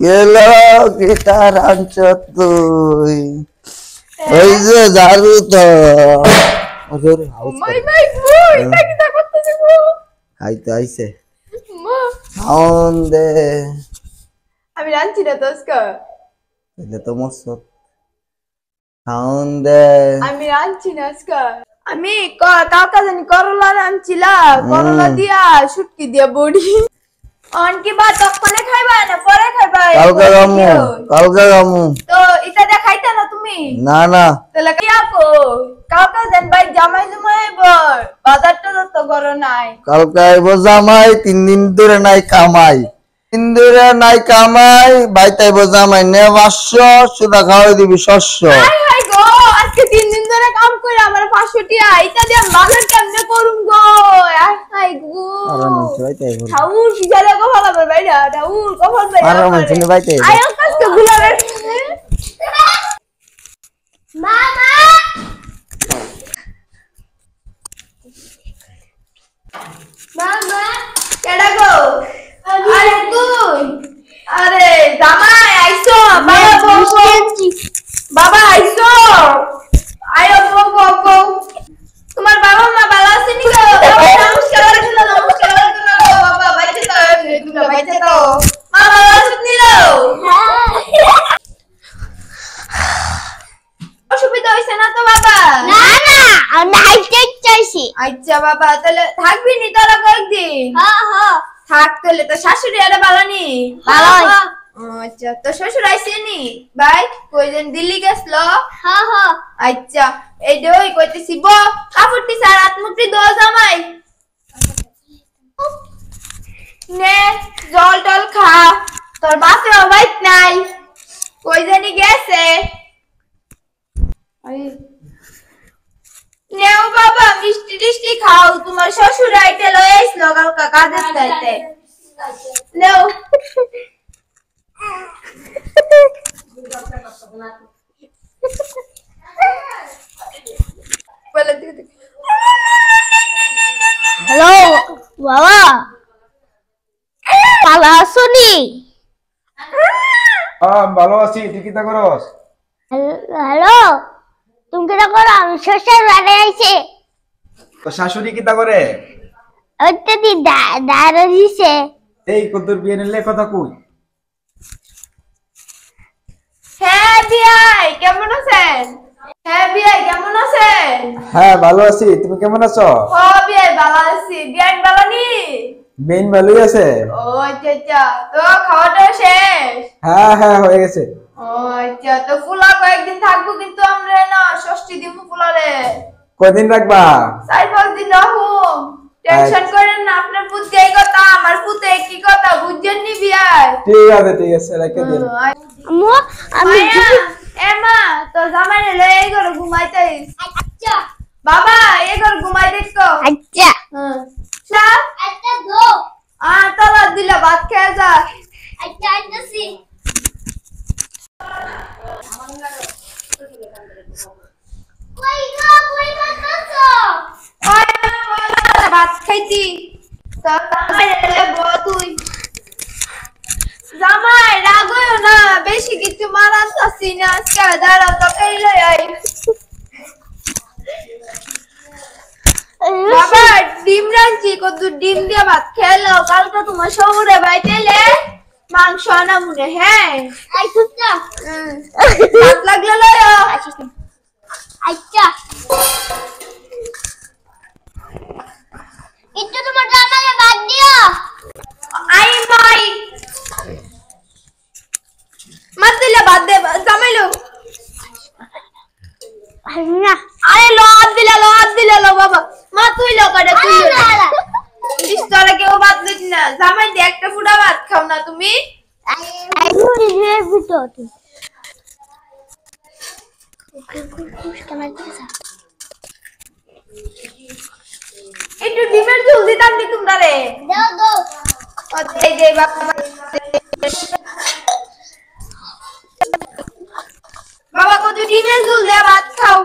গেলো গিটার আনছ তুই ওই যে ঝাড়ু তো আইতে আইছে সাউন্ড দে আমি রাঁধছি না তোস্কা এটা তো মস্ত সাউন্ড দে আমি রাঁধছি না আজকা আমি কালকা জানি করলা রাঁধছিলাম করলা দিয়া শুটকি দিয়া বড়ি অনকি বা তখনে খাইবা না পরে খাইবা কালকা গামু তো এটা দে খাইতা না তুমি না না তাহলে কি আপো কালকা জান ভাই জামাই জামাই বল বাজারটা তো করো নাই কালকা আইব জামাই 3 দিন ধরে নাই কামাই 3 ধরে নাই কামাই ভাই তাইব জামাই নে 500 সুদা খাওয়াই দিবি শস্য হাই গো আজকে 3 দিন ধরে কাম করে আমার 500 টিয়া এটা দিয়ে বাজার কেমনে করুম গো হাই গো আরে মনছে ভাই তাইব ঠাউর সিজালে কো ভালো করে ভাইরা ঠাউর কো ভালো ভাই আরে মনছে ভাই তাইব আয় কাজকে গুলাবে মামা মামা কেডা গো আরে তুই আরে জামাই আইছো বাবা বকো বাবা আইছো আয়ো বকো তোমার বাবা মা ভালো আছে নি গো নমস্কার করো বাবা বাইতে তো তুমি বাইতে তো মা ভালো আছে নি লো অসুবিধা হইছে না তো বাবা না না আমি হাইটে চাইছি আচ্ছা বাবা তাহলে থাকবি নি তোরা কয়েকদিন হ্যাঁ হ্যাঁ থাক তাহলে তো শাশুড়ি আরে ভালো নি ভালো আচ্ছা তো শ্বশুর আইছে নি ভাই কইজন দিল্লি গেছল হ্যাঁ হ্যাঁ আচ্ছা এই যে ওই কইতেছি ব কাপড়টি সার আত্মুক্তি দো জামাই নে জল টল খা তোর বাপে বাইক নাই কই জানি গেছে নেও বাবা মিষ্টি টিষ্টি খাও তোমার শ্বশুর আইতে লই আইছিল কালকা কাজের চাইতে নেও হ্যালো বাবা ভালো আছো নি ভালো আছি তুই কিতা করস হ্যালো তুমি কি করো আমি শ্বশুর বাড়ি আইছে তো শাশুড়ি কিতা করে ওইটা দি দাঁড়া দিছে এই কদ্দুর বিয়ে নিলে কথা কই হ্যাঁ বিয়াই কেমন আছেন হ্যাঁ বিয়াই কেমন আছেন হ্যাঁ ভালো আছি তুমি কেমন আছো ও বিয়াই ভালো আছি বিয়াই ভালো নি মেইন ভালোই আছে ও আচ্ছা আচ্ছা তো খাওয়াটা শেষ হ্যাঁ হ্যাঁ হয়ে গেছে ও আচ্ছা তো ফুলা কয়েকদিন থাকবো কিন্তু আমরা না ষষ্ঠী দিমু ফুলারে কয়দিন রাখবা 4-5 দিন রাখুম টেনশন করেন না আপনার পুতে এই কথা আমার পুতে একই কথা বুঝছেন নি বিয়াই ঠিক আছে রেখে দিন আম্মু আমি এমা তো জামাইরে লই এই ঘরে ঘুমাইতে আচ্ছা বাবা এই ঘরে ঘুমাইতে তো আচ্ছা চা আচ্ছা গো তালা দিলা ভাত খেয়ে যা আচ্ছা আইতাছি কই করছো ভাত খাইতি তো জামাইরে বল তুই জামাই রাগও না বেশি কিছু মারাতাছি না আজকে দাঁড়া তো এই লই আই বাবা ডিম রাঁধছি কত ডিম দিয়ে ভাত খেলো কালকে তোমার শহরে বাইতেলে মাংস আনা মনে হ্যাঁ আই সুতা ভাত লাগলে লয় আচ্ছা একটু তোমার জামাকে বাদ দিও আই মাই মত দিলে বাদ দে জামাইলো না আরে লদ দিলে লো বাবা মা তুই লো করে তুই ইস্তরে কেউ ভাত দিস না জামাই দিয়ে একটা ফুটা ভাত খাও না তুমি আই মুড়ি দিয়ে ভিতর একটু ডিমের ঝোল দিতাম কি তোমরা রে দাও দাও এই যে বাবা বাবা কত ডিমের ঝোল দিয়ে ভাত খাও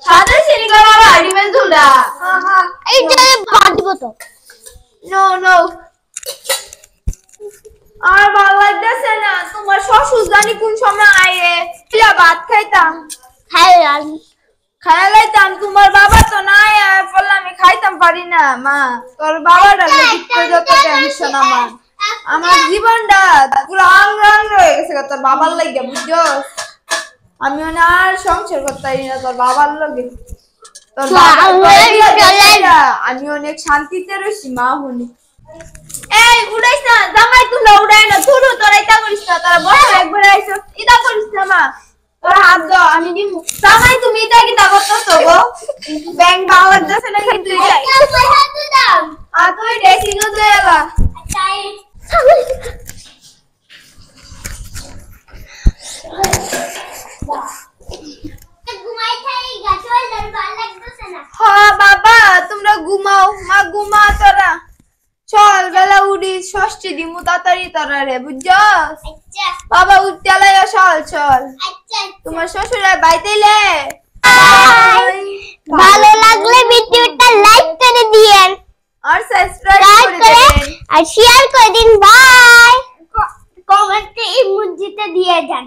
সাদা চিনি কর বাবা ডিমের ঝোলটা এই যে বাদ দিব তো নো নো আর ভালো জানি কোন সময় আইরে পিলা ভাত খাইতাম খাইয়া লাইতাম তোমার বাবা তো নাই বললাম আমি খাইতাম পারি না মা তোর বাবাটা যত টেনশন আমার জীবনটা পুরো আঙ্গাঙ্গ হয়ে গেছে তোর বাবার লাগে বুঝছো আমি আর সংসার করতে পারি না তোর বাবার লাগে তোর আমি অনেক শান্তিতে রয়েছি মা হনি এই উড়াইস না জামাই তুলা উড়াই না তুরু তোর এটা করিস না তোরা বছর একবার আইছো এটা করিস না মা তোর হাত দাও আমি নিমু জামাই তুমি এটা কি তা করতেছো গো ব্যাংক পাওয়ার যাচ্ছে না কিন্তু এটা আর তুই ড্রেসিং এ যাবা হ্যাঁ বাবা তোমরা ঘুমাও মা ঘুমা তোরা চল বেলা উঠি ষষ্ঠী দিমু তাড়াতাড়ি তোরা রে বুঝছো বাবা উঠতে লাইয়া চল চল তোমার শ্বশুরের বাইতেইলে ভালো লাগলে ভিডিওটা লাইক করে দিয়েন আর সাবস্ক্রাইব করে দেন আর শেয়ার করে দিন বাই কমেন্টে ইমোজিতে দিয়ে যান